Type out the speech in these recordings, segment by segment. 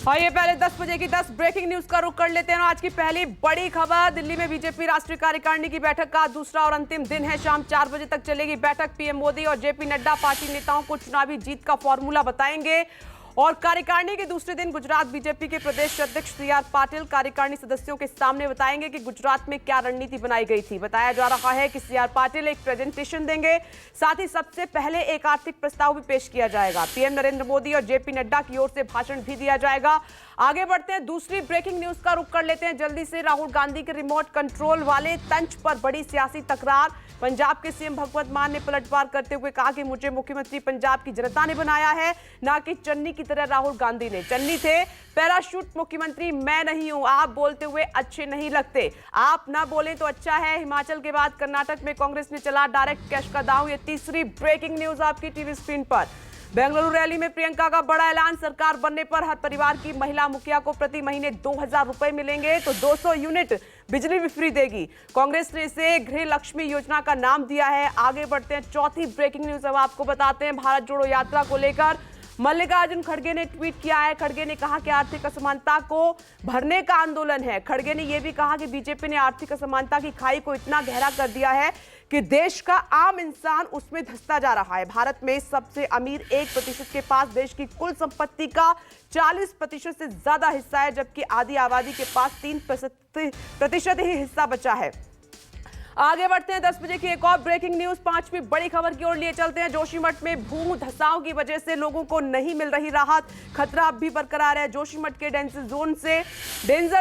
आइए पहले 10 बजे की 10 ब्रेकिंग न्यूज का रुख कर लेते हैं। आज की पहली बड़ी खबर, दिल्ली में बीजेपी राष्ट्रीय कार्यकारिणी की बैठक का दूसरा और अंतिम दिन है। शाम 4 बजे तक चलेगी बैठक। पीएम मोदी और जेपी नड्डा पार्टी नेताओं को चुनावी जीत का फॉर्मूला बताएंगे। और कार्यकारिणी के दूसरे दिन गुजरात बीजेपी के प्रदेश अध्यक्ष सीआर पाटिल कार्यकारिणी सदस्यों के सामने बताएंगे कि गुजरात में क्या रणनीति बनाई गई थी। बताया जा रहा है कि सीआर पाटिल एक प्रेजेंटेशन देंगे, साथ ही सबसे पहले एक आर्थिक प्रस्ताव भी पेश किया जाएगा। पीएम नरेंद्र मोदी और जेपी नड्डा की ओर से भाषण भी दिया जाएगा। आगे बढ़ते हैं, दूसरी ब्रेकिंग न्यूज का रुख कर लेते हैं जल्दी से। राहुल गांधी के रिमोट कंट्रोल वाले तंज पर बड़ी सियासी तकरार। पंजाब के सीएम भगवंत मान ने पलटवार करते हुए कहा कि मुझे मुख्यमंत्री पंजाब की जनता ने बनाया है, ना कि चन्नी की तरह राहुल गांधी ने। चन्नी थे पैराशूट मुख्यमंत्री, मैं नहीं हूं। आप बोलते हुए अच्छे नहीं लगते, आप ना बोले तो अच्छा है। हिमाचल के बाद कर्नाटक में कांग्रेस ने चला डायरेक्ट कैश का दांव। ये तीसरी ब्रेकिंग न्यूज आपकी टीवी स्क्रीन पर। बेंगलुरु रैली में प्रियंका का बड़ा ऐलान, सरकार बनने पर हर परिवार की महिला मुखिया को प्रति महीने 2000 रुपए मिलेंगे तो 200 यूनिट बिजली भी फ्री देगी। कांग्रेस ने इसे गृह लक्ष्मी योजना का नाम दिया है। आगे बढ़ते हैं, चौथी ब्रेकिंग न्यूज अब आपको बताते हैं भारत जोड़ो यात्रा को लेकर। मल्लिकार्जुन खड़गे ने ट्वीट किया है। खड़गे ने कहा कि आर्थिक असमानता को भरने का आंदोलन है। खड़गे ने यह भी कहा कि बीजेपी ने आर्थिक असमानता की खाई को इतना गहरा कर दिया है कि देश का आम इंसान उसमें धंसता जा रहा है। भारत में सबसे अमीर 1% के पास देश की कुल संपत्ति का 40% से ज्यादा हिस्सा है, जबकि आधी आबादी के पास 3% ही हिस्सा बचा है। आगे बढ़ते हैं, 10 बजे की एक और ब्रेकिंग न्यूज। पांचवी बड़ी खबर की ओर लिए चलते हैं। जोशीमठ में भू धसाव की वजह से लोगों को नहीं मिल रही राहत, खतरा अब भी बरकरार है। जोशीमठ के डेंजर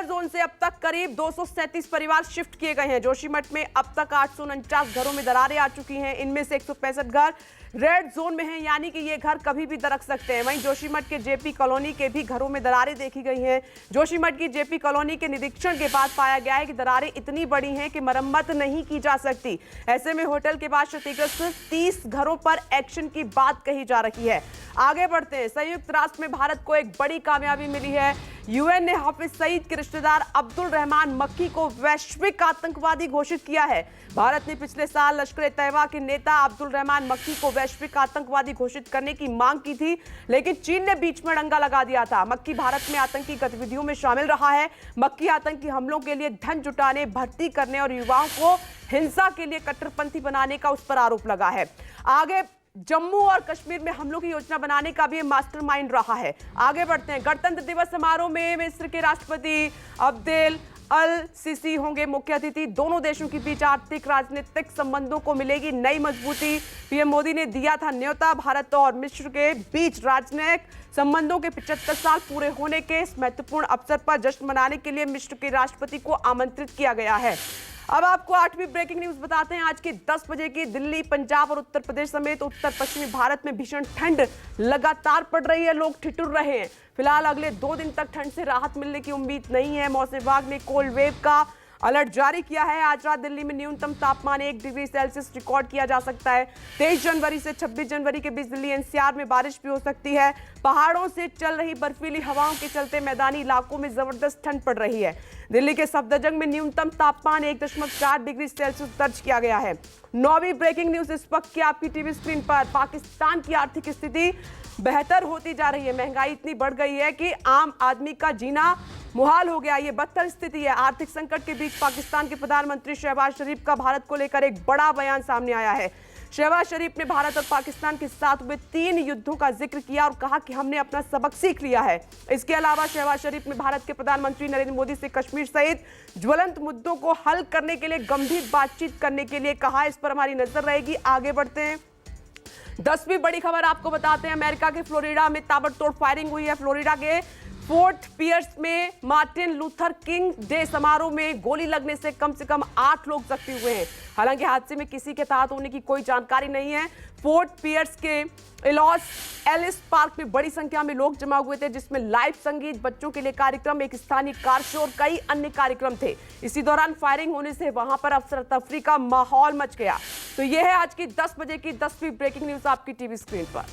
जोन से अब तक करीब 237 परिवार शिफ्ट किए गए हैं। जोशीमठ में अब तक 849 घरों में दरारें आ चुकी हैं। इनमें से 165 घर रेड जोन में हैं, यानी कि ये घर कभी भी दरक सकते हैं। वहीं जोशीमठ के जेपी कॉलोनी के भी घरों में दरारें देखी गई हैं। जोशीमठ की जेपी कॉलोनी के निरीक्षण के बाद पाया गया है कि दरारें इतनी बड़ी हैं कि मरम्मत नहीं की जा सकती। ऐसे में होटल के बाद क्षतिग्रस्त 30 घरों पर एक्शन की बात कही जा रही है। आगे बढ़ते हैं, संयुक्त राष्ट्र में भारत को एक बड़ी कामयाबी मिली है। यूएन ने हाफिज सईद के रिश्तेदार अब्दुल रहमान मक्की को वैश्विक आतंकवादी घोषित किया है। भारत ने पिछले साल लश्कर ए तैयबा के नेता अब्दुल रहमान मक्की को वैश्विक आतंकवादी घोषित करने की मांग की थी, लेकिन चीन ने बीच में डंगा लगा दिया था। मक्की भारत में आतंकी गतिविधियों में शामिल रहा है। मक्की आतंकी हमलों के लिए धन जुटाने, भर्ती करने और युवाओं को हिंसा के लिए कट्टरपंथी बनाने का उस पर आरोप लगा है। आगे जम्मू और कश्मीर में हमलों की योजना बनाने का भी मास्टरमाइंड रहा है। आगे बढ़ते हैं, गणतंत्र दिवस समारोह में मिस्र के राष्ट्रपति अब्देल अल सीसी होंगे मुख्य अतिथि। दोनों देशों के बीच आर्थिक राजनीतिक संबंधों को मिलेगी नई मजबूती। पीएम मोदी ने दिया था न्योता। भारत और मिस्र के बीच राजनयिक संबंधों के 75 साल पूरे होने के इस महत्वपूर्ण अवसर पर जश्न मनाने के लिए मिस्र के राष्ट्रपति को आमंत्रित किया गया है। अब आपको 8वीं ब्रेकिंग न्यूज बताते हैं। आज की 10 बजे की दिल्ली, पंजाब और उत्तर प्रदेश समेत उत्तर पश्चिमी भारत में भीषण ठंड लगातार पड़ रही है। लोग ठिठुर रहे हैं। फिलहाल अगले 2 दिन तक ठंड से राहत मिलने की उम्मीद नहीं है। मौसम विभाग ने कोल्ड वेव का अलर्ट जारी किया है। आज रात दिल्ली में न्यूनतम तापमान 1 डिग्री सेल्सियस रिकॉर्ड किया जा सकता है। 23 जनवरी से 26 जनवरी के बीच दिल्ली एनसीआर में बारिश भी हो सकती है। पहाड़ों से चल रही बर्फीली हवाओं के चलते मैदानी इलाकों में जबरदस्त ठंड पड़ रही है। दिल्ली के सफदरजंग में न्यूनतम तापमान 1.4 डिग्री सेल्सियस दर्ज किया गया है। 9वीं ब्रेकिंग न्यूज इस वक्त की आपकी टीवी स्क्रीन पर। पाकिस्तान की आर्थिक स्थिति बेहतर होती जा रही है। महंगाई इतनी बढ़ गई है कि आम आदमी का जीना मुहाल हो गया। ये बदतर स्थिति है। आर्थिक संकट के बीच पाकिस्तान के प्रधानमंत्री शहबाज शरीफ का भारत को लेकर एक बड़ा बयान सामने आया है। शहबाज शरीफ ने भारत और पाकिस्तान के साथ हुए 3 युद्धों का जिक्र किया और कहा कि हमने अपना सबक सीख लिया है। इसके अलावा शहबाज शरीफ ने भारत के प्रधानमंत्री नरेंद्र मोदी से कश्मीर सहित ज्वलंत मुद्दों को हल करने के लिए गंभीर बातचीत करने के लिए कहा। इस पर हमारी नजर रहेगी। आगे बढ़ते हैं, 10वीं बड़ी खबर आपको बताते हैं। अमेरिका के फ्लोरिडा में ताबड़तोड़ फायरिंग हुई है। फ्लोरिडा के फोर्ट पियर्स में मार्टिन लूथर किंग डे समारोह में गोली लगने से कम 8 लोग जख्मी हुए हैं। हालांकि हादसे में किसी के हताहत होने की कोई जानकारी नहीं है। फोर्ट पियर्स के एलॉस एलिस पार्क में बड़ी संख्या में लोग जमा हुए थे, जिसमें लाइव संगीत, बच्चों के लिए कार्यक्रम, एक स्थानीय कार शो और कई अन्य कार्यक्रम थे। इसी दौरान फायरिंग होने से वहां पर अफरा तफरी का माहौल मच गया। तो यह है आज की 10 बजे की 10वीं ब्रेकिंग न्यूज आपकी टीवी स्क्रीन पर।